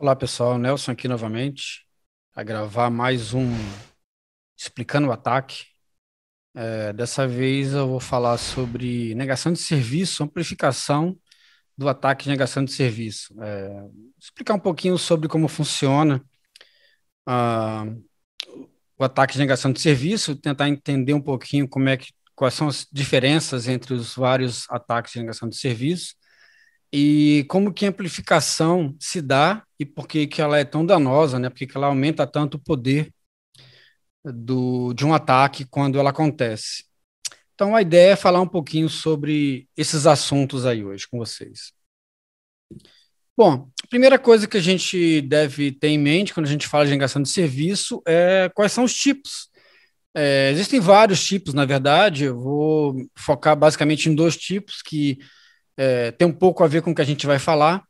Olá pessoal, Nelson aqui novamente, a gravar mais um Explicando o Ataque. Dessa vez eu vou falar sobre negação de serviço, amplificação do ataque de negação de serviço. Explicar um pouquinho sobre como funciona ah, o ataque de negação de serviço, tentar entender um pouquinho quais são as diferenças entre os vários ataques de negação de serviço e como que a amplificação se dá e por que que ela é tão danosa, né? Por que que ela aumenta tanto o poder de um ataque quando ela acontece. Então, a ideia é falar um pouquinho sobre esses assuntos aí hoje com vocês. Bom, a primeira coisa que a gente deve ter em mente quando a gente fala de negação de serviço é quais são os tipos. Existem vários tipos, na verdade, eu vou focar basicamente em dois tipos que tem um pouco a ver com o que a gente vai falar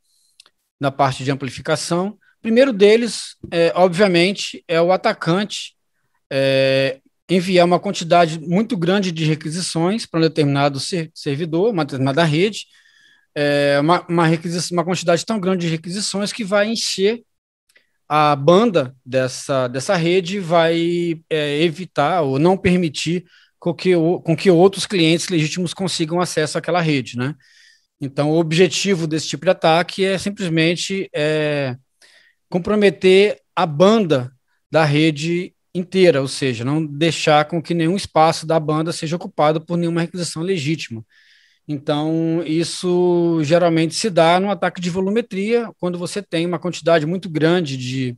na parte de amplificação. O primeiro deles, obviamente, é o atacante enviar uma quantidade muito grande de requisições para um determinado servidor, uma determinada rede, uma quantidade tão grande de requisições que vai encher a banda dessa rede, vai evitar ou não permitir com que outros clientes legítimos consigam acesso àquela rede, né? Então, o objetivo desse tipo de ataque é simplesmente comprometer a banda da rede inteira, ou seja, não deixar com que nenhum espaço da banda seja ocupado por nenhuma requisição legítima. Então, isso geralmente se dá no ataque de volumetria, quando você tem uma quantidade muito grande de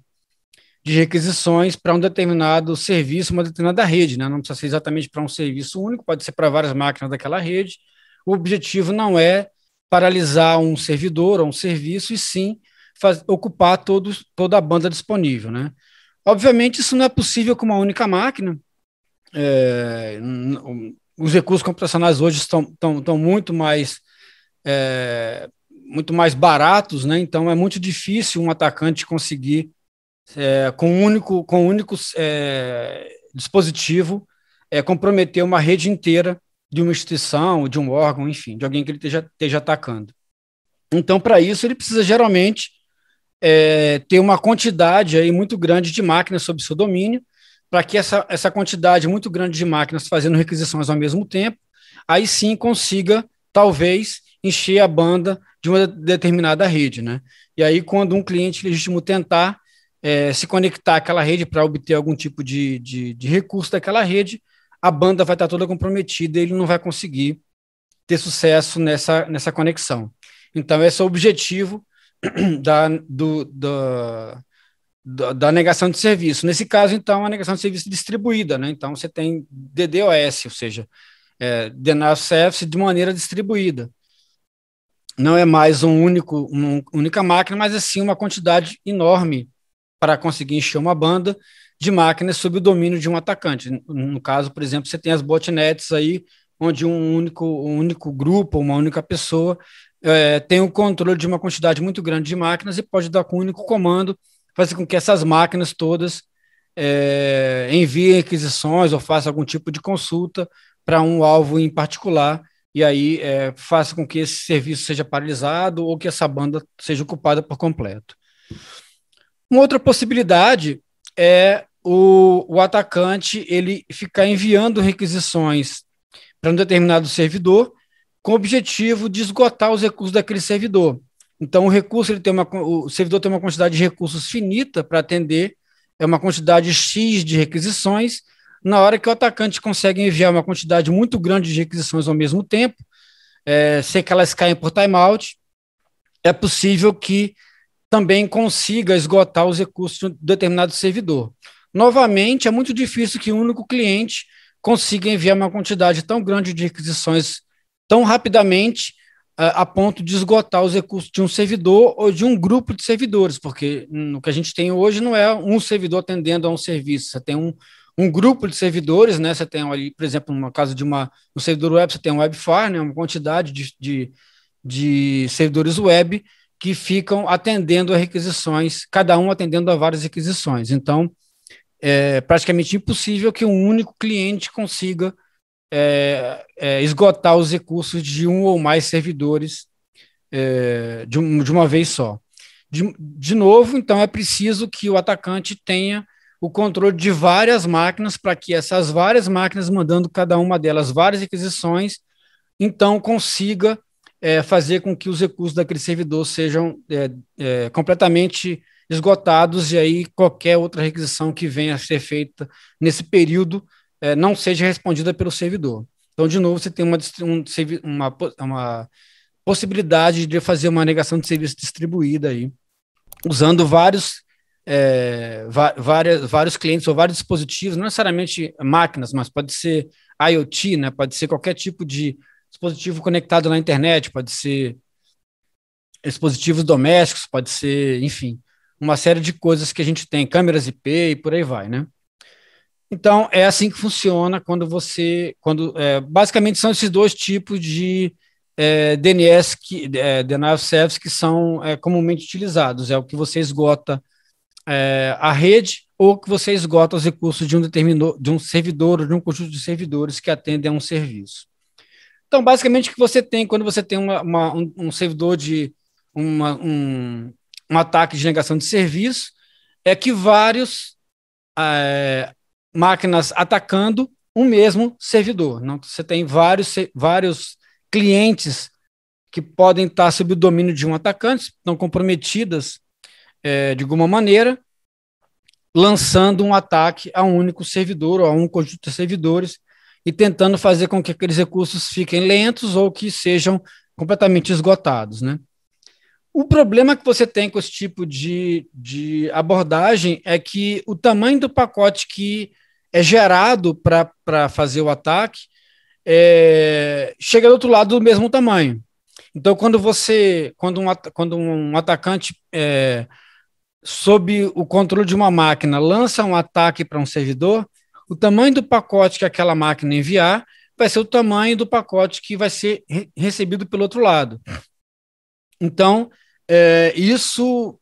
requisições para um determinado serviço, uma determinada rede, né? Não precisa ser exatamente para um serviço único, pode ser para várias máquinas daquela rede. O objetivo não é paralisar um servidor ou um serviço, e sim ocupar toda a banda disponível, né? Obviamente, isso não é possível com uma única máquina. Os recursos computacionais hoje estão muito mais baratos, né? Então é muito difícil um atacante conseguir, com um único dispositivo, comprometer uma rede inteira de uma instituição, de um órgão, enfim, de alguém que ele esteja atacando. Então, para isso, ele precisa geralmente ter uma quantidade aí muito grande de máquinas sob seu domínio, para que essa quantidade muito grande de máquinas fazendo requisições ao mesmo tempo, aí sim consiga, talvez, encher a banda de uma determinada rede, né? E aí, quando um cliente legítimo tentar se conectar àquela rede para obter algum tipo de recurso daquela rede, a banda vai estar toda comprometida e ele não vai conseguir ter sucesso nessa conexão. Então, esse é o objetivo da negação de serviço. Nesse caso, então, a negação de serviço distribuída, né? Então, você tem DDoS, ou seja, Denial of Service de maneira distribuída. Não é mais uma única máquina, mas sim uma quantidade enorme para conseguir encher uma banda de máquinas sob o domínio de um atacante. No caso, por exemplo, você tem as botnets aí, onde um único grupo, uma única pessoa tem o controle de uma quantidade muito grande de máquinas e pode dar com um único comando fazer com que essas máquinas todas enviem requisições ou façam algum tipo de consulta para um alvo em particular, e aí faça com que esse serviço seja paralisado ou que essa banda seja ocupada por completo. Uma outra possibilidade é o atacante ele ficar enviando requisições para um determinado servidor com o objetivo de esgotar os recursos daquele servidor. Então, o servidor tem uma quantidade de recursos finita para atender, uma quantidade X de requisições. Na hora que o atacante consegue enviar uma quantidade muito grande de requisições ao mesmo tempo, sem que elas caem por timeout, é possível que também consiga esgotar os recursos de um determinado servidor. Novamente, é muito difícil que um único cliente consiga enviar uma quantidade tão grande de requisições tão rapidamente a ponto de esgotar os recursos de um servidor ou de um grupo de servidores, porque o que a gente tem hoje não é um servidor atendendo a um serviço, você tem um grupo de servidores, né? Você tem ali, por exemplo, no caso de um servidor web, você tem um WebFire, né? Uma quantidade de servidores web que ficam atendendo a requisições, cada um atendendo a várias requisições. Então, é praticamente impossível que um único cliente consiga esgotar os recursos de um ou mais servidores de uma vez só. De novo, então é preciso que o atacante tenha o controle de várias máquinas para que essas várias máquinas, mandando cada uma delas várias requisições, então consiga fazer com que os recursos daquele servidor sejam completamente esgotados e aí qualquer outra requisição que venha a ser feita nesse período não seja respondida pelo servidor. Então, de novo, você tem uma possibilidade de fazer uma negação de serviço distribuída aí, usando vários clientes ou vários dispositivos, não necessariamente máquinas, mas pode ser IoT, né? Pode ser qualquer tipo de dispositivo conectado na internet, pode ser dispositivos domésticos, pode ser, enfim, uma série de coisas que a gente tem, câmeras IP e por aí vai, né? Então, é assim que funciona basicamente são esses dois tipos de DNS, Denial of Service, que são comumente utilizados. É o que você esgota a rede ou que você esgota os recursos de um servidor ou de um conjunto de servidores que atendem a um serviço. Então, basicamente, o que você tem quando você tem um servidor um ataque de negação de serviço é que vários máquinas atacando um mesmo servidor. Não, você tem vários clientes que podem estar sob o domínio de um atacante, estão comprometidas de alguma maneira, lançando um ataque a um único servidor ou a um conjunto de servidores e tentando fazer com que aqueles recursos fiquem lentos ou que sejam completamente esgotados, né? O problema que você tem com esse tipo de abordagem é que o tamanho do pacote que é gerado para fazer o ataque chega do outro lado do mesmo tamanho. Então, quando um atacante sob o controle de uma máquina lança um ataque para um servidor, o tamanho do pacote que aquela máquina enviar vai ser o tamanho do pacote que vai ser recebido pelo outro lado. Então, isso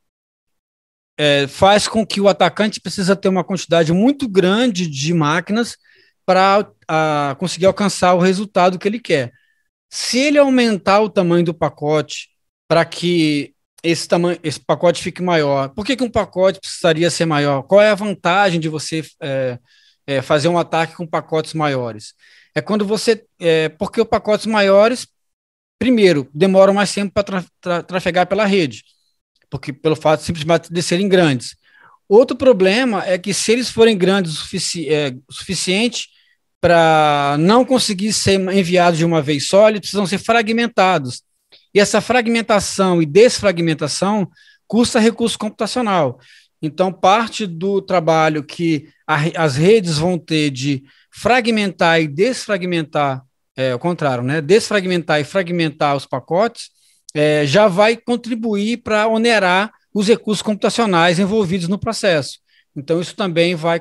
faz com que o atacante precisa ter uma quantidade muito grande de máquinas para conseguir alcançar o resultado que ele quer. Se ele aumentar o tamanho do pacote para que esse pacote fique maior, por que um pacote precisaria ser maior? Qual é a vantagem de você fazer um ataque com pacotes maiores? Porque os pacotes maiores, primeiro, demoram mais tempo para trafegar pela rede, porque pelo fato simplesmente de serem grandes. Outro problema é que se eles forem grandes o suficiente para não conseguir ser enviados de uma vez só, eles precisam ser fragmentados. E essa fragmentação e desfragmentação custa recurso computacional. Então, parte do trabalho que as redes vão ter de fragmentar e desfragmentar, ao contrário, né? Desfragmentar e fragmentar os pacotes, já vai contribuir para onerar os recursos computacionais envolvidos no processo. Então, isso também vai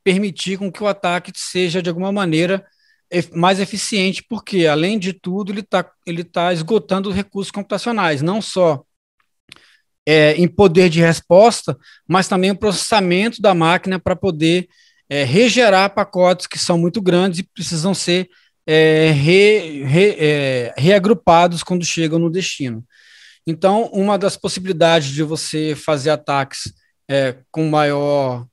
permitir com que o ataque seja, de alguma maneira, mais eficiente, porque, além de tudo, ele tá esgotando os recursos computacionais, não só em poder de resposta, mas também o processamento da máquina para poder regerar pacotes que são muito grandes e precisam ser reagrupados quando chegam no destino. Então, uma das possibilidades de você fazer ataques com maior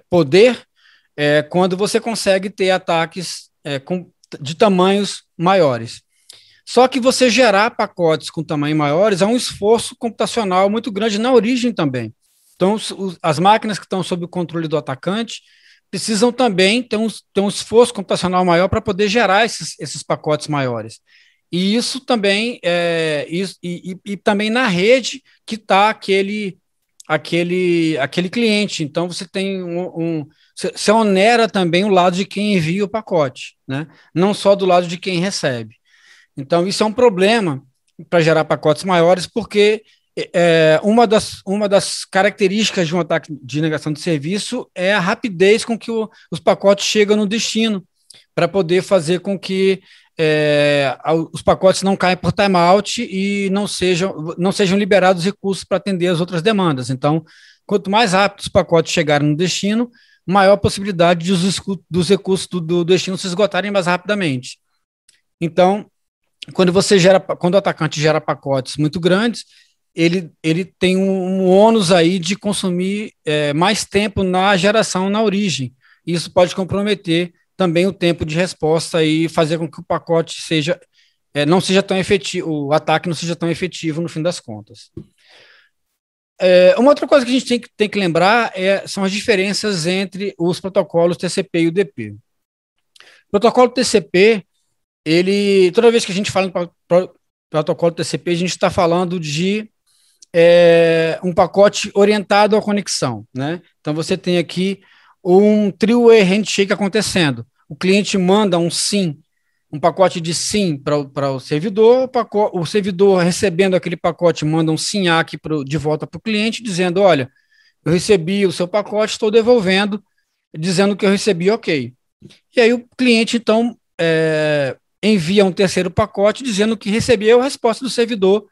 poder quando você consegue ter ataques de tamanhos maiores. Só que você gerar pacotes com tamanhos maiores é um esforço computacional muito grande na origem também. Então, as máquinas que estão sob o controle do atacante precisam também ter um esforço computacional maior para poder gerar esses pacotes maiores. E isso também e também na rede que está aquele cliente. Então, você tem você onera também o lado de quem envia o pacote, né? Não só do lado de quem recebe. Então, isso é um problema para gerar pacotes maiores, porque uma das características de um ataque de negação de serviço é a rapidez com que os pacotes chegam no destino, para poder fazer com que os pacotes não caem por timeout e não sejam liberados recursos para atender as outras demandas. Então, quanto mais rápido os pacotes chegarem no destino, maior a possibilidade dos recursos do destino se esgotarem mais rapidamente. Então, quando o atacante gera pacotes muito grandes, ele tem um ônus aí de consumir mais tempo na geração, na origem. Isso pode comprometer também o tempo de resposta e fazer com que o pacote não seja tão efetivo, o ataque não seja tão efetivo no fim das contas. Uma outra coisa que a gente tem que lembrar são as diferenças entre os protocolos TCP e UDP. O protocolo TCP, toda vez que a gente fala em protocolo TCP, a gente está falando de um pacote orientado à conexão, né? Então você tem aqui um three-way handshake acontecendo. O cliente manda um SYN, um pacote de SYN para o servidor, o servidor recebendo aquele pacote manda um SYN-ACK de volta para o cliente, dizendo, olha, eu recebi o seu pacote, estou devolvendo, dizendo que eu recebi, ok. E aí o cliente, então, envia um terceiro pacote dizendo que recebeu a resposta do servidor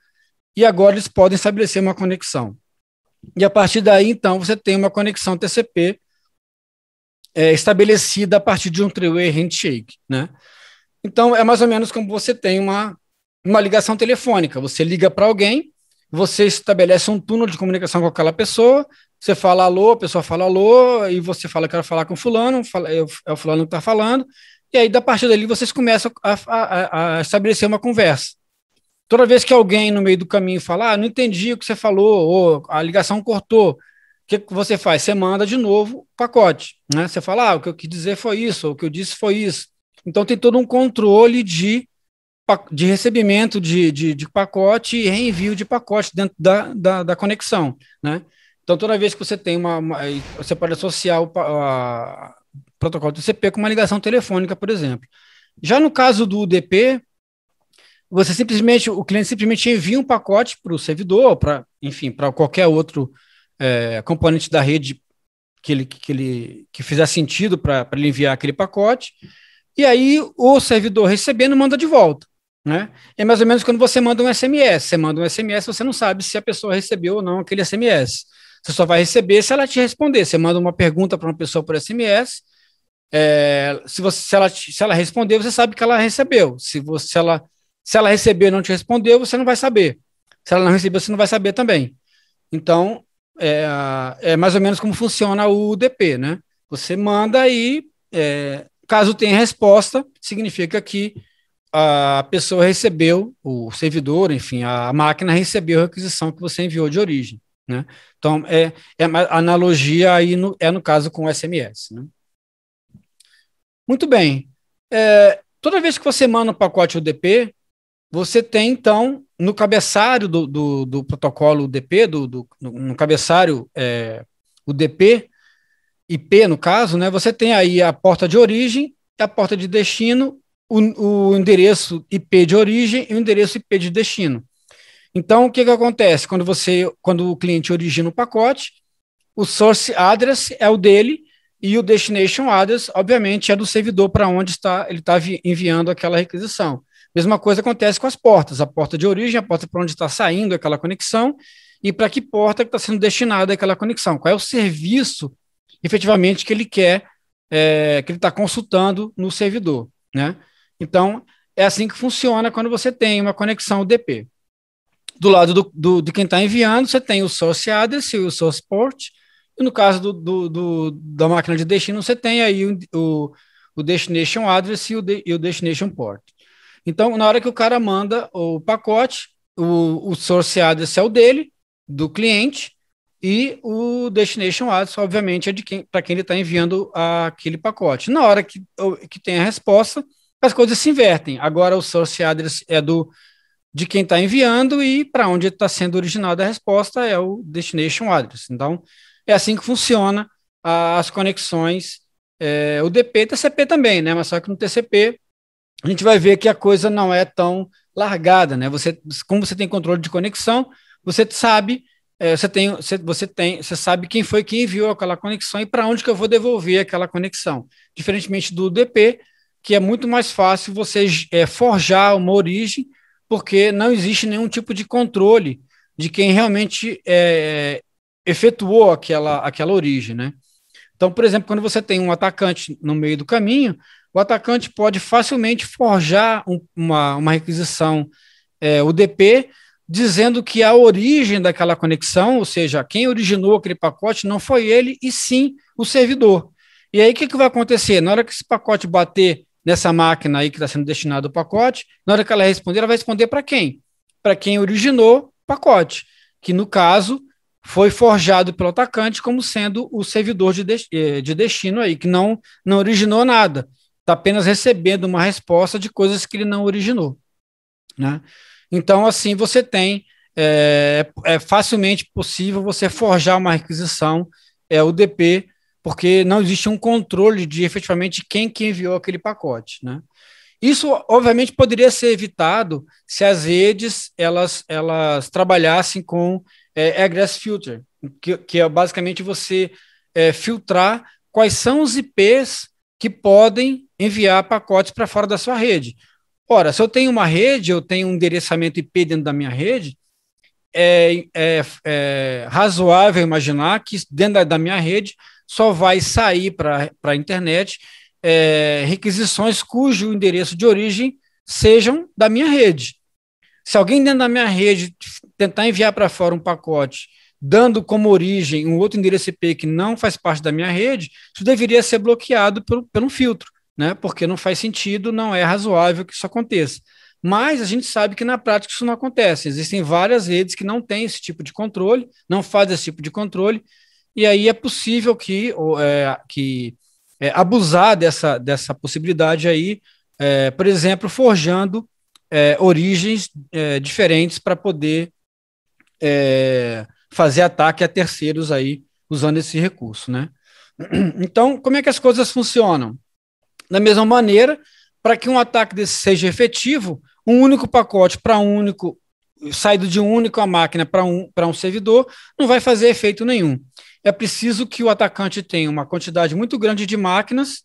e agora eles podem estabelecer uma conexão. E a partir daí, então, você tem uma conexão TCP estabelecida a partir de um three-way handshake, né? Então, é mais ou menos como você tem uma ligação telefônica. Você liga para alguém, você estabelece um túnel de comunicação com aquela pessoa, você fala alô, a pessoa fala alô, e você fala que quer falar com fulano, é o fulano que está falando, e aí, da partir dali, vocês começam a estabelecer uma conversa. Toda vez que alguém no meio do caminho fala, não entendi o que você falou, ou a ligação cortou, o que você faz? Você manda de novo o pacote, né? Você fala, o que eu quis dizer foi isso, ou o que eu disse foi isso. Então tem todo um controle de recebimento de pacote e reenvio de pacote dentro da conexão, né? Então toda vez que você tem você pode associar o protocolo TCP com uma ligação telefônica, por exemplo. Já no caso do UDP, o cliente simplesmente envia um pacote para o servidor, para qualquer outro componente da rede que fizer sentido para ele enviar aquele pacote, e aí o servidor recebendo manda de volta, né? É mais ou menos quando você manda um SMS. Você manda um SMS, você não sabe se a pessoa recebeu ou não aquele SMS. Você só vai receber se ela te responder. Você manda uma pergunta para uma pessoa por SMS, se ela responder, você sabe que ela recebeu. Se ela receber e não te respondeu, você não vai saber. Se ela não recebeu, você não vai saber também. Então, é mais ou menos como funciona o UDP, né? Você manda e, caso tenha resposta, significa que a pessoa recebeu, o servidor, enfim, a máquina recebeu a requisição que você enviou de origem, né? Então, a analogia aí no caso com o SMS, né? Muito bem. Toda vez que você manda um pacote UDP, você tem, então, no cabeçalho do protocolo UDP, no cabeçalho UDP, IP, no caso, né, você tem aí a porta de origem, a porta de destino, o endereço IP de origem e o endereço IP de destino. Então, o que acontece? Quando o cliente origina o pacote, o source address é o dele e o destination address, obviamente, é do servidor para onde ele está enviando aquela requisição. Mesma coisa acontece com as portas, a porta de origem, a porta para onde está saindo aquela conexão e para que porta que está sendo destinada aquela conexão. Qual é o serviço, efetivamente, que ele quer, que ele está consultando no servidor, né? Então, é assim que funciona quando você tem uma conexão UDP. Do lado de quem está enviando, você tem o source address e o source port, e no caso da máquina de destino, você tem aí o destination address e o destination port. Então, na hora que o cara manda o pacote, o source address é o dele, do cliente, e o destination address, obviamente, é para quem ele está enviando aquele pacote. Na hora que tem a resposta, as coisas se invertem. Agora o source address é de quem está enviando e para onde está sendo originada a resposta é o destination address. Então, é assim que funciona as conexões UDP e TCP também, né? Mas só que no TCP a gente vai ver que a coisa não é tão largada, né? Como você tem controle de conexão, você sabe, você sabe quem foi que enviou aquela conexão e para onde que eu vou devolver aquela conexão. Diferentemente do UDP, que é muito mais fácil você forjar uma origem, porque não existe nenhum tipo de controle de quem realmente efetuou aquela origem, né? Então, por exemplo, quando você tem um atacante no meio do caminho, o atacante pode facilmente forjar uma requisição UDP, dizendo que a origem daquela conexão, ou seja, quem originou aquele pacote não foi ele, e sim o servidor. E aí, o que vai acontecer? Na hora que esse pacote bater nessa máquina aí que está sendo destinado ao pacote, na hora que ela responder, ela vai responder para quem? Para quem originou o pacote, que no caso foi forjado pelo atacante como sendo o servidor de destino aí, que não originou nada, está apenas recebendo uma resposta de coisas que ele não originou, né? Então, assim, você tem, é facilmente possível você forjar uma requisição UDP, porque não existe um controle de efetivamente quem que enviou aquele pacote, né? Isso, obviamente, poderia ser evitado se as redes elas trabalhassem com egress filter, que é basicamente você filtrar quais são os IPs que podem enviar pacotes para fora da sua rede. Ora, se eu tenho uma rede, eu tenho um endereçamento IP dentro da minha rede, é razoável imaginar que dentro da minha rede só vai sair para a internet requisições cujo endereço de origem sejam da minha rede. Se alguém dentro da minha rede tentar enviar para fora um pacote dando como origem um outro endereço IP que não faz parte da minha rede, isso deveria ser bloqueado por um filtro, né? Porque não faz sentido, não é razoável que isso aconteça. Mas a gente sabe que na prática isso não acontece. Existem várias redes que não têm esse tipo de controle, não fazem esse tipo de controle, e aí é possível que abusar dessa possibilidade aí, por exemplo, forjando origens diferentes para poder fazer ataque a terceiros aí usando esse recurso, né? Então, como é que as coisas funcionam? Da mesma maneira, para que um ataque desse seja efetivo, um único pacote para um único, saído de uma única máquina para um servidor, não vai fazer efeito nenhum. É preciso que o atacante tenha uma quantidade muito grande de máquinas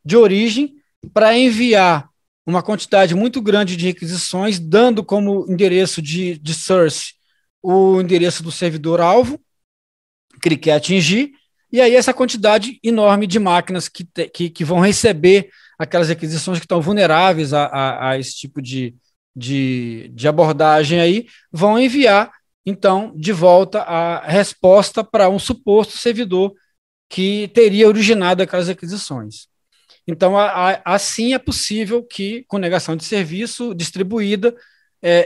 de origem para enviar uma quantidade muito grande de requisições, dando como endereço de source o endereço do servidor-alvo que ele quer atingir, e aí essa quantidade enorme de máquinas que vão receber aquelas requisições que estão vulneráveis a esse tipo de abordagem aí, vão enviar, então, de volta a resposta para um suposto servidor que teria originado aquelas requisições. Então, assim é possível que, com negação de serviço distribuída,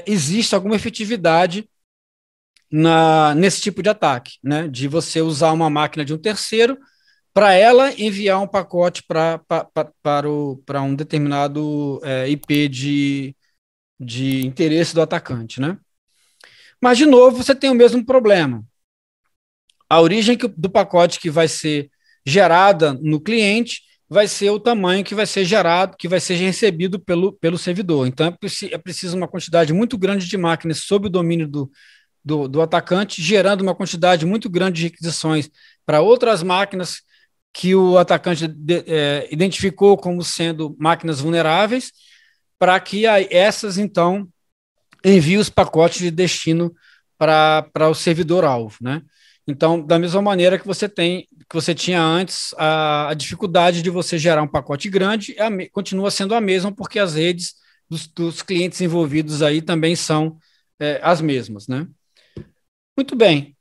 exista alguma efetividade nesse tipo de ataque, né? De você usar uma máquina de um terceiro para ela enviar um pacote para um determinado IP de interesse do atacante, né? Mas, de novo, você tem o mesmo problema. A origem do pacote que vai ser gerada no cliente vai ser o tamanho que vai ser gerado, que vai ser recebido pelo servidor. Então, é preciso uma quantidade muito grande de máquinas sob o domínio do atacante, gerando uma quantidade muito grande de requisições para outras máquinas que o atacante identificou como sendo máquinas vulneráveis, para que essas, então, enviem os pacotes de destino para o servidor-alvo, né? Então, da mesma maneira que você tinha antes, a dificuldade de você gerar um pacote grande continua sendo a mesma, porque as redes dos clientes envolvidos aí também são as mesmas, né? Muito bem.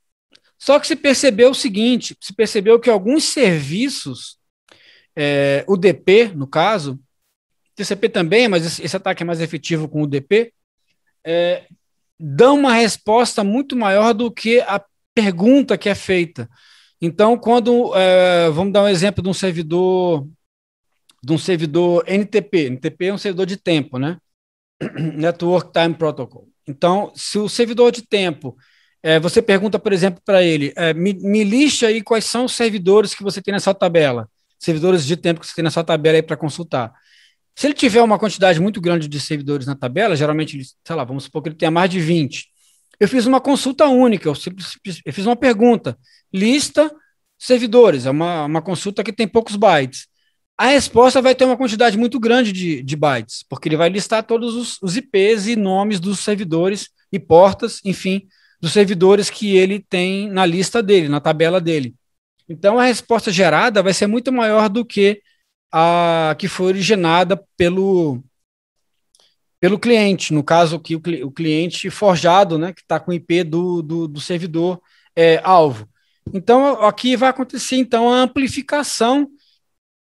Só que se percebeu o seguinte, se percebeu que alguns serviços, UDP, no caso, TCP também, mas esse ataque é mais efetivo com o UDP, dão uma resposta muito maior do que a pergunta que é feita. Então, quando vamos dar um exemplo de um servidor NTP. NTP é um servidor de tempo, né? Network Time Protocol. Então, se o servidor de tempo, você pergunta, por exemplo, para ele, me liste aí quais são os servidores que você tem nessa tabela, servidores de tempo que você tem nessa tabela aí para consultar. Se ele tiver uma quantidade muito grande de servidores na tabela, geralmente, sei lá, vamos supor que ele tenha mais de 20. Eu fiz uma consulta única, eu fiz uma pergunta, lista servidores, é uma consulta que tem poucos bytes. A resposta vai ter uma quantidade muito grande de bytes, porque ele vai listar todos os IPs e nomes dos servidores e portas, enfim, dos servidores que ele tem na lista dele, na tabela dele. Então, a resposta gerada vai ser muito maior do que a que foi originada pelo cliente, no caso aqui, o cliente forjado, né, que está com o IP do servidor alvo. Então, aqui vai acontecer então a amplificação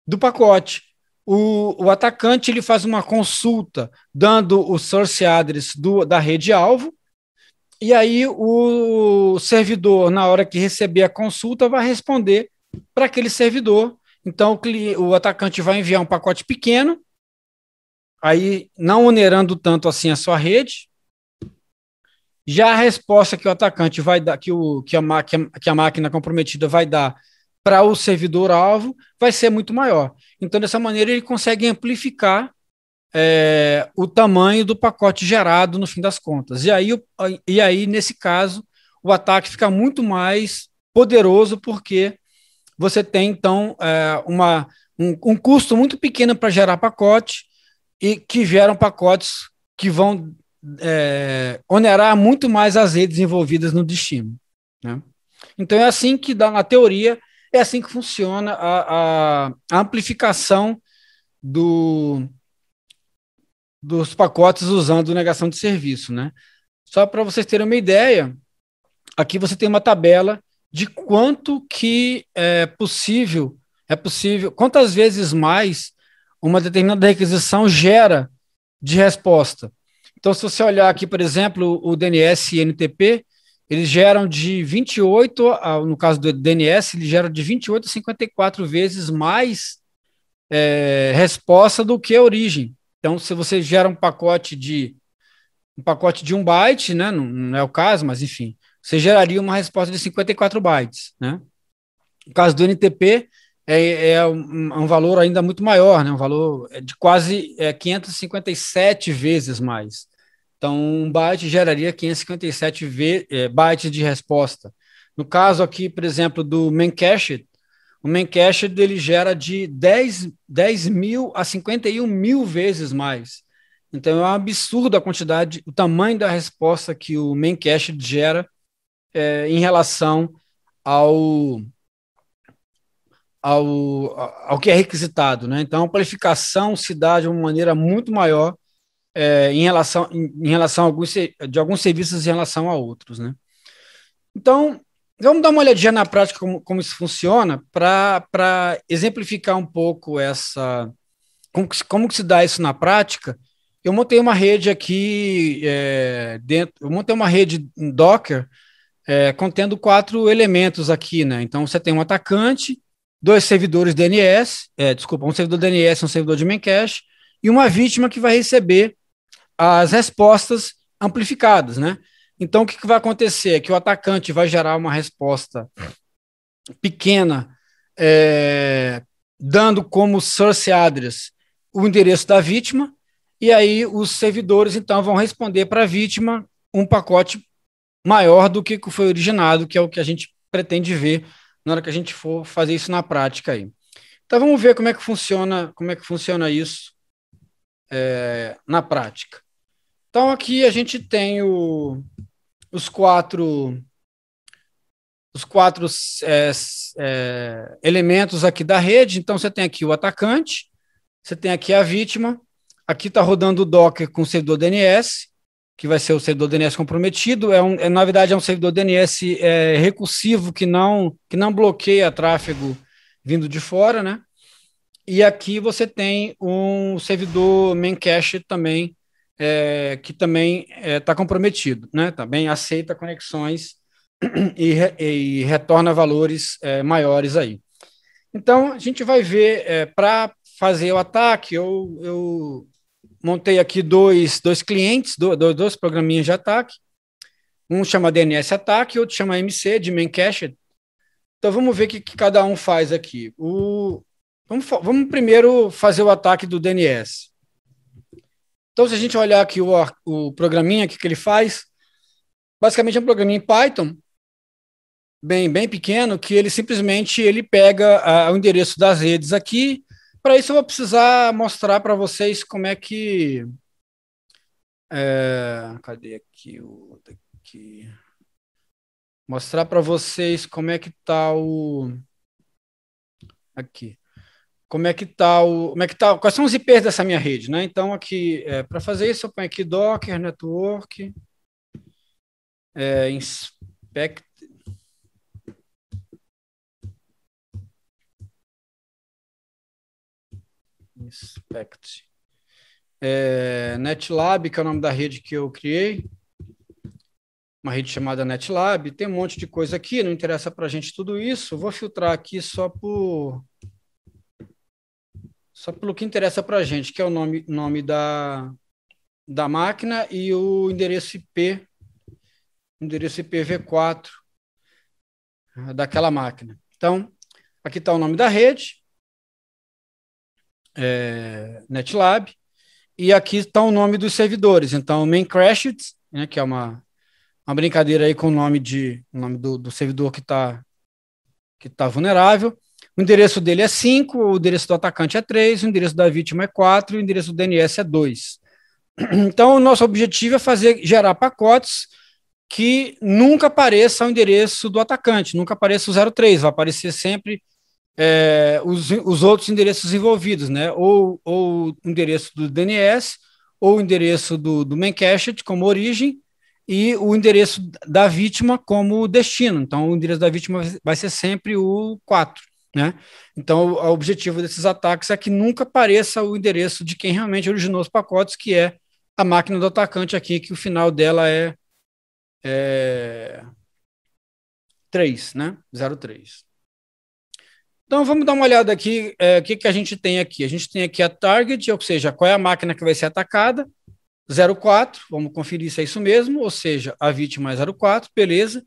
do pacote. O atacante ele faz uma consulta dando o source address da rede alvo, e aí o servidor, na hora que receber a consulta, vai responder para aquele servidor. Então, o atacante vai enviar um pacote pequeno, aí não onerando tanto assim a sua rede. Já a resposta que o atacante vai dar, que a máquina comprometida vai dar para o servidor-alvo, vai ser muito maior. Então, dessa maneira, ele consegue amplificar o tamanho do pacote gerado no fim das contas. E aí, nesse caso, o ataque fica muito mais poderoso, porque você tem, então, um custo muito pequeno para gerar pacote, e que geram pacotes que vão onerar muito mais as redes envolvidas no destino, né? Então, é assim que, na teoria, é assim que funciona a amplificação do, dos pacotes usando negação de serviço, né? Só para vocês terem uma ideia, aqui você tem uma tabela de quanto que é possível, quantas vezes mais uma determinada requisição gera de resposta. Então, se você olhar aqui, por exemplo, o DNS e NTP, eles geram de 28, no caso do DNS, ele gera de 28 a 54 vezes mais resposta do que a origem. Então, se você gera um pacote de 1 byte, né, não é o caso, mas enfim, você geraria uma resposta de 54 bytes, né? No caso do NTP, é um valor ainda muito maior, né? Um valor de quase 557 vezes mais. Então, um byte geraria 557 bytes de resposta. No caso aqui, por exemplo, do Memcached, o Memcached ele gera de 10 mil a 51 mil vezes mais. Então, é um absurdo a quantidade, o tamanho da resposta que o Memcached gera em relação ao ao que é requisitado, né? Então, a qualificação se dá de uma maneira muito maior em relação a alguns serviços em relação a outros, né? Então, vamos dar uma olhadinha na prática como isso funciona para exemplificar um pouco como que se dá isso na prática. Eu montei uma rede aqui eu montei uma rede em Docker contendo 4 elementos aqui, né? Então, você tem um atacante, 2 servidores DNS, desculpa, um servidor DNS, um servidor de Memcache, e uma vítima que vai receber as respostas amplificadas, né? Então, o que vai acontecer é que o atacante vai gerar uma resposta pequena, dando como source address o endereço da vítima, e aí os servidores, então, vão responder para a vítima um pacote maior do que foi originado, que é o que a gente pretende ver na hora que a gente for fazer isso na prática aí. Então vamos ver como é que funciona isso na prática. Então aqui a gente tem os quatro elementos aqui da rede. Então você tem aqui o atacante, você tem aqui a vítima, aqui está rodando o Docker com o servidor DNS, que vai ser o servidor DNS comprometido. Na verdade, é um servidor DNS recursivo que não bloqueia tráfego vindo de fora, né? E aqui você tem um servidor Memcache também, que também está comprometido, né? Também aceita conexões e retorna valores maiores aí. Então, a gente vai ver, para fazer o ataque, eu montei aqui dois clientes, dois programinhas de ataque. Um chama DNS Ataque e outro chama MC, de Memcached. Então, vamos ver o que cada um faz aqui. Vamos primeiro fazer o ataque do DNS. Então, se a gente olhar aqui o programinha que ele faz, basicamente é um programinha em Python, bem pequeno, que ele simplesmente pega o endereço das redes aqui. Para isso, eu vou precisar mostrar para vocês como é que... cadê aqui aqui? Mostrar para vocês como é que está aqui. Como é que tá quais são os IPs dessa minha rede, né? Então, aqui, para fazer isso, eu ponho aqui Docker, Network, Inspect, NetLab, que é o nome da rede que eu criei, uma rede chamada NetLab, tem um monte de coisa aqui, não interessa para a gente tudo isso, vou filtrar aqui só pelo que interessa para a gente, que é o nome da máquina e o endereço IPv4 daquela máquina. Então, aqui está o nome da rede, NetLab, e aqui está o nome dos servidores. Então, main crashed, né, que é uma brincadeira aí com o nome do servidor que tá vulnerável. O endereço dele é 5, o endereço do atacante é 3, o endereço da vítima é 4 e o endereço do DNS é 2. Então, o nosso objetivo é gerar pacotes que nunca apareça o endereço do atacante, nunca apareça o 03, vai aparecer sempre os outros endereços envolvidos, né? Ou o endereço do DNS, ou o endereço do main cached como origem, e o endereço da vítima como destino. Então, o endereço da vítima vai ser sempre o 4, né? Então, o objetivo desses ataques é que nunca apareça o endereço de quem realmente originou os pacotes, que é a máquina do atacante aqui, que o final dela é 3, né? 03. Então, vamos dar uma olhada aqui, o que a gente tem aqui. A gente tem aqui a target, ou seja, qual é a máquina que vai ser atacada, 04, vamos conferir se é isso mesmo, ou seja, a vítima é 04, beleza.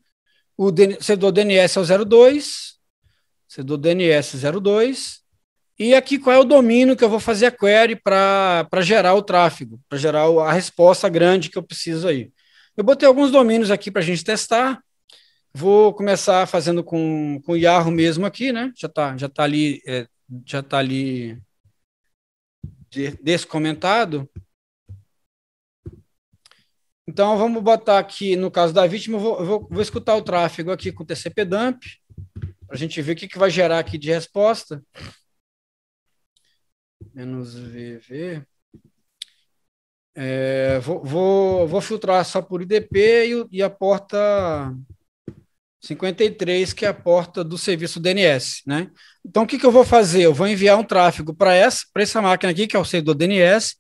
O servidor DNS é o 02, servidor DNS 02, e aqui qual é o domínio que eu vou fazer a query para gerar o tráfego, para gerar a resposta grande que eu preciso aí. Eu botei alguns domínios aqui para a gente testar. Vou começar fazendo com o Yahoo mesmo aqui, né? Já tá ali descomentado. Então, vamos botar aqui, no caso da vítima, eu vou escutar o tráfego aqui com o TCP dump, para a gente ver o que vai gerar aqui de resposta. -vv. Vou filtrar só por IDP e a porta 53, que é a porta do serviço DNS, né? Então, o que eu vou fazer? Eu vou enviar um tráfego para essa máquina aqui, que é o servidor DNS,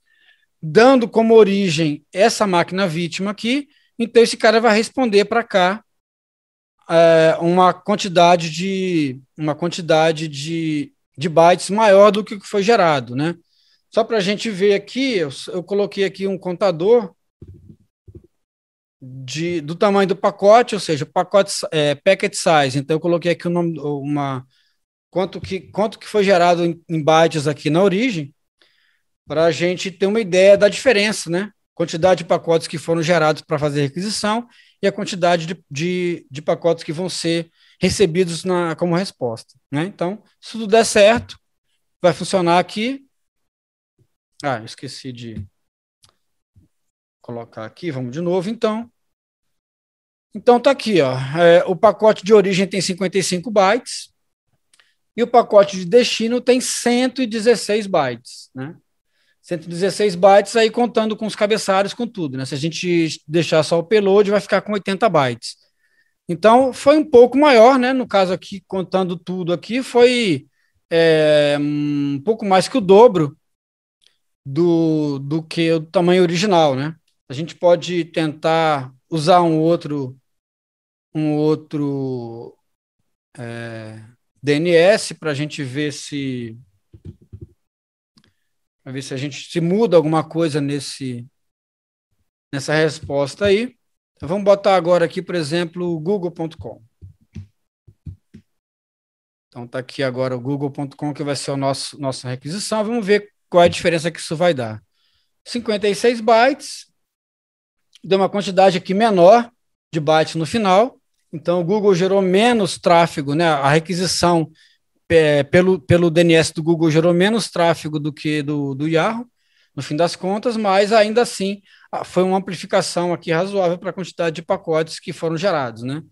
dando como origem essa máquina vítima aqui. Então, esse cara vai responder para cá uma quantidade de bytes maior do que foi gerado, né? Só para a gente ver aqui, eu coloquei aqui um contador do tamanho do pacote, ou seja, pacote packet size. Então, eu coloquei aqui quanto que foi gerado em bytes aqui na origem, para a gente ter uma ideia da diferença, né? Quantidade de pacotes que foram gerados para fazer a requisição e a quantidade de pacotes que vão ser recebidos como resposta, né? Então, se tudo der certo, vai funcionar aqui. Esqueci de colocar aqui, vamos de novo, então. Então, tá aqui, ó. O pacote de origem tem 55 bytes e o pacote de destino tem 116 bytes, né? 116 bytes aí contando com os cabeçalhos, com tudo, né? Se a gente deixar só o payload, vai ficar com 80 bytes. Então, foi um pouco maior, né? No caso aqui, contando tudo aqui, foi um pouco mais que o dobro do que o tamanho original, né? A gente pode tentar usar um outro DNS para a gente ver se a gente se muda alguma coisa nessa resposta aí. Então, vamos botar agora aqui, por exemplo, google.com. Então, está aqui agora o google.com, que vai ser nossa requisição. Vamos ver qual é a diferença que isso vai dar. 56 bytes, deu uma quantidade aqui menor de bytes no final. Então, o Google gerou menos tráfego, né? A requisição pelo DNS do Google gerou menos tráfego do que do Yahoo, no fim das contas, mas ainda assim foi uma amplificação aqui razoável para a quantidade de pacotes que foram gerados, né?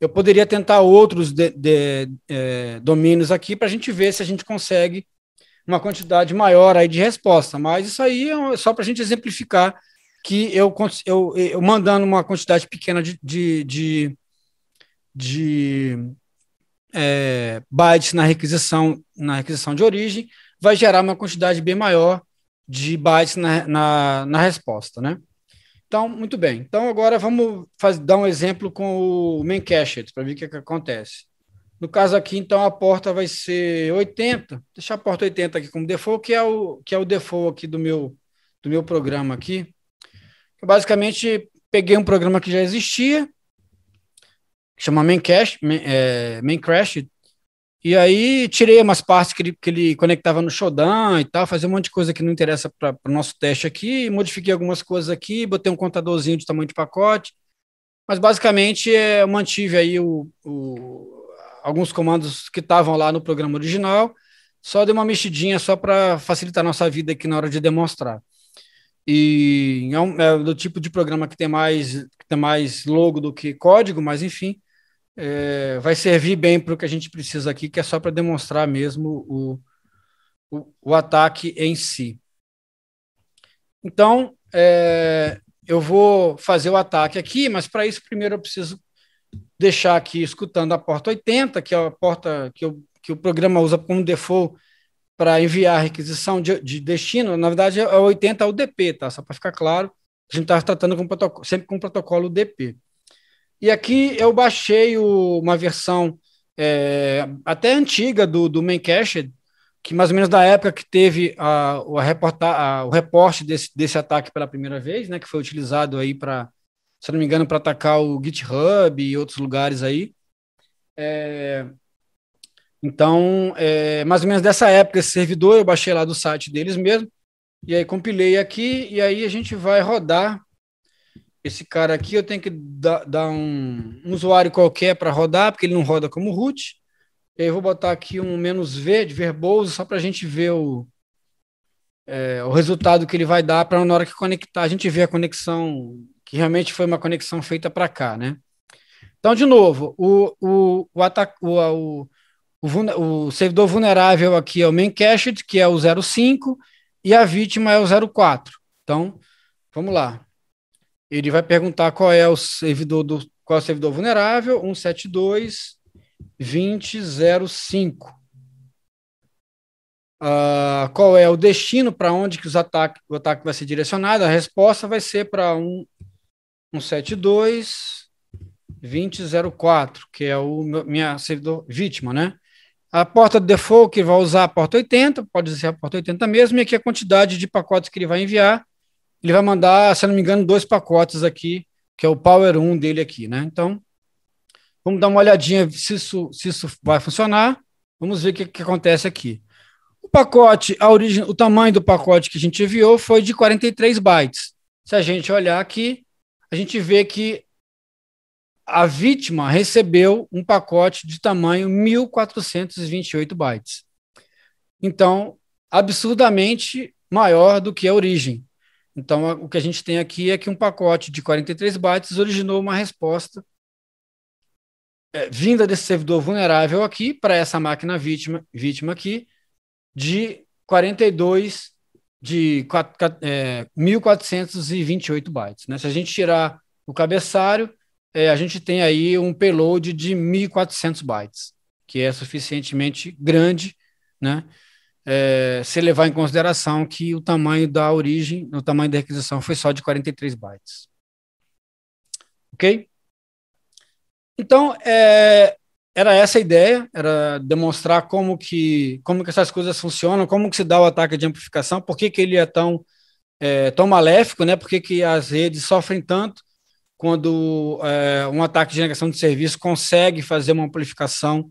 eu poderia tentar outros domínios aqui para a gente ver se a gente consegue uma quantidade maior aí de resposta, mas isso aí é só para a gente exemplificar que eu mandando uma quantidade pequena de bytes na requisição de origem, vai gerar uma quantidade bem maior de bytes na resposta, né? Então, muito bem. Então, agora vamos dar um exemplo com o main cache para ver o que acontece. No caso aqui, então, a porta vai ser 80. Deixar a porta 80 aqui como default, que é o default aqui do meu programa aqui. Eu basicamente peguei um programa que já existia, que chama main cache, e aí tirei umas partes que ele conectava no Shodan e tal, fazia um monte de coisa que não interessa para o nosso teste aqui, modifiquei algumas coisas aqui, botei um contadorzinho de tamanho de pacote, mas basicamente eu mantive aí alguns comandos que estavam lá no programa original, só dei uma mexidinha só para facilitar a nossa vida aqui na hora de demonstrar. E é do tipo de programa que tem mais logo do que código, mas enfim, vai servir bem para o que a gente precisa aqui, que é só para demonstrar mesmo o ataque em si. Então, eu vou fazer o ataque aqui, mas para isso primeiro eu preciso deixar aqui escutando a porta 80, que é a porta que o programa usa como default para enviar a requisição de destino. Na verdade, é 80 UDP, tá? Só para ficar claro, a gente está tratando sempre com o protocolo UDP. E aqui eu baixei uma versão até antiga do main cache, que mais ou menos da época que teve o reporte desse ataque pela primeira vez, né, que foi utilizado aí para, se não me engano, para atacar o GitHub e outros lugares aí. Então, mais ou menos dessa época, esse servidor eu baixei lá do site deles mesmo, e aí compilei aqui, e aí a gente vai rodar esse cara aqui. Eu tenho que dar um usuário qualquer para rodar, porque ele não roda como root. E aí eu vou botar aqui um "-v" de verbose, só para a gente ver o resultado que ele vai dar, para na hora que conectar, a gente ver a conexão, que realmente foi uma conexão feita para cá, né? Então, de novo, o servidor vulnerável aqui é o main cached, que é o 05, e a vítima é o 04. Então, vamos lá. Ele vai perguntar qual é o servidor vulnerável, 172.20.05. Qual é o destino, para onde que o ataque vai ser direcionado? A resposta vai ser para 172.20.04, que é minha servidor vítima, né? A porta default, que vai usar a porta 80, pode ser a porta 80 mesmo, e aqui a quantidade de pacotes que ele vai enviar. Ele vai mandar, se não me engano, 2 pacotes aqui, que é o Power 1 dele aqui, né? Então, vamos dar uma olhadinha se isso vai funcionar. Vamos ver o que acontece aqui. O pacote, o tamanho do pacote que a gente enviou foi de 43 bytes. Se a gente olhar aqui, a gente vê que a vítima recebeu um pacote de tamanho 1.428 bytes. Então, absurdamente maior do que a origem. Então, o que a gente tem aqui é que um pacote de 43 bytes originou uma resposta vinda desse servidor vulnerável aqui para essa máquina vítima aqui de 1.428 bytes. Né? Se a gente tirar o cabeçalho, a gente tem aí um payload de 1.400 bytes, que é suficientemente grande, né? Se levar em consideração que o tamanho da origem, o tamanho da requisição foi só de 43 bytes. Ok? Então, era essa a ideia, era demonstrar como que essas coisas funcionam, como que se dá o ataque de amplificação, por que ele é tão maléfico, né? Por que as redes sofrem tanto quando um ataque de negação de serviço consegue fazer uma amplificação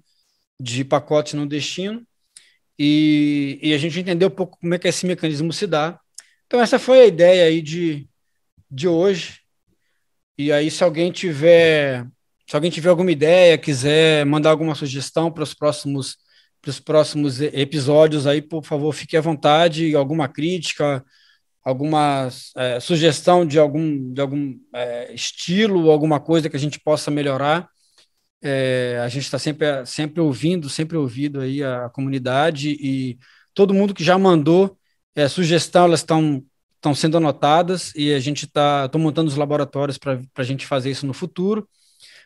de pacotes no destino. E a gente entendeu um pouco como é que esse mecanismo se dá. Então, essa foi a ideia aí de hoje. E aí, se alguém tiver alguma ideia, quiser mandar alguma sugestão para os próximos episódios aí, por favor, fique à vontade. Alguma crítica, alguma sugestão de algum estilo, alguma coisa que a gente possa melhorar. A gente está sempre ouvindo, sempre ouvido aí a comunidade e todo mundo que já mandou sugestão, elas estão sendo anotadas e a gente tô montando os laboratórios para a gente fazer isso no futuro.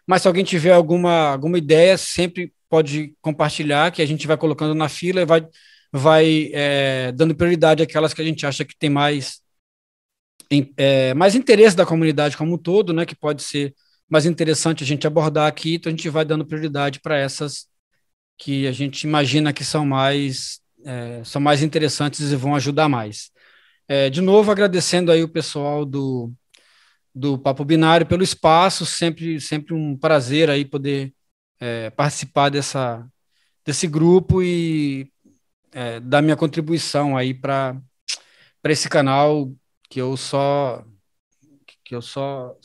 Mas se alguém tiver alguma ideia, sempre pode compartilhar, que a gente vai colocando na fila e vai dando prioridade àquelas que a gente acha que tem mais interesse da comunidade como um todo, né, que pode ser mais interessante a gente abordar aqui, então a gente vai dando prioridade para essas que a gente imagina que são mais interessantes e vão ajudar mais. De novo, agradecendo aí o pessoal do Papo Binário pelo espaço, sempre um prazer aí poder participar desse grupo e dar minha contribuição aí para esse canal que eu só que eu só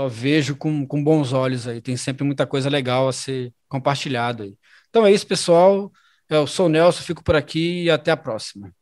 vejo com bons olhos aí. Tem sempre muita coisa legal a ser compartilhado aí. Então é isso, pessoal. Eu sou o Nelson, fico por aqui e até a próxima.